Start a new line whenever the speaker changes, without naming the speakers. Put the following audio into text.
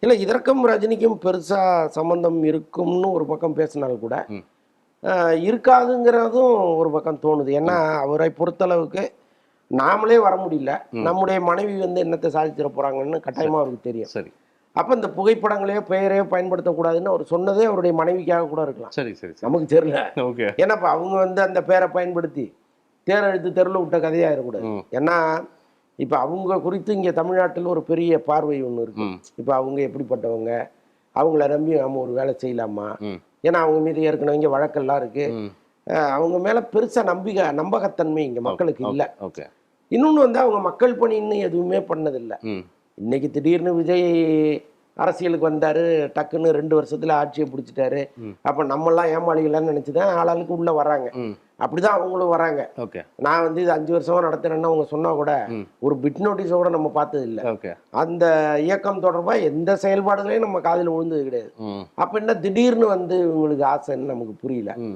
இல்லை இதற்கும் ரஜினிக்கும் பெருசா சம்பந்தம் இருக்கும்னு ஒரு பக்கம் பேசினால் கூட
ம்.
இருக்காதுங்கிறதும் ஒரு பக்கம் தோணுது. ஏன்னா அவரை பொறுத்தளவுக்கு நாமளே வர முடியல, நம்முடைய மனைவி வந்து என்னத்தை சாதிச்சிட போறாங்கன்னு கட்டாயமா அவருக்கு தெரியும்.
சரி
அப்ப இந்த புகைப்படங்களையோ பெயரையோ பயன்படுத்தக்கூடாதுன்னு அவர் சொன்னதே அவருடைய மனைவிக்காக கூட இருக்கலாம்,
சரி சரி சரி
நமக்கு தெரியல.
ஓகே.
ஏன்னா இப்ப அவங்க வந்து அந்த பேரை பயன்படுத்தி தேரெழுத்து தெருவில் விட்ட கதையாயிடக்கூடாது.
ம்
ஏன்னா இப்ப அவங்க குறித்து இங்க தமிழ்நாட்டில் ஒரு பெரிய பார்வை ஒன்று இருக்கு.
ம்
இப்ப அவங்க எப்படிப்பட்டவங்க, அவங்கள நம்பி நாம ஒரு வேலை செய்யலாமா,
ம்
ஏன்னா அவங்க மீது ஏற்கனவே இங்க வழக்கெல்லாம் இருக்கு.
ம்
அவங்க மேல பெருசா நம்பகத்தன்மை இங்க மக்களுக்கு இல்ல.
ஓகே.
இன்னொன்னு வந்து அவங்க மக்கள் பணின்னு எதுவுமே பண்ணதில்லை.
ம்
இன்னைக்கு திடீர்னு விஜய் அரசியலுக்கு வந்தாரு, டக்குன்னு 2 வருஷத்துல ஆட்சியை பிடிச்சிட்டாரு.
ம்
அப்ப நம்மெல்லாம் ஏமாளிகளான்னு நினைச்சுதான் ஆளாளுக்கு உள்ள வராங்க.
ம்
அப்படிதான் அவங்களும் வராங்க.
ஓகே.
நான் வந்து இது 5 வருஷமா நடத்துறேன்னு அவங்க சொன்னா கூட
ம்
ஒரு பிட் நோட்டீஸை கூட நம்ம பார்த்தது இல்லை.
ஓகே.
அந்த இயக்கம் தொடர்பா எந்த செயல்பாடுகளையும் நம்ம காதில் விழுந்தது கிடையாது.
ம்
அப்ப என்ன திடீர்னு வந்து இவங்களுக்கு ஆசைன்னு நமக்கு புரியல.
ம்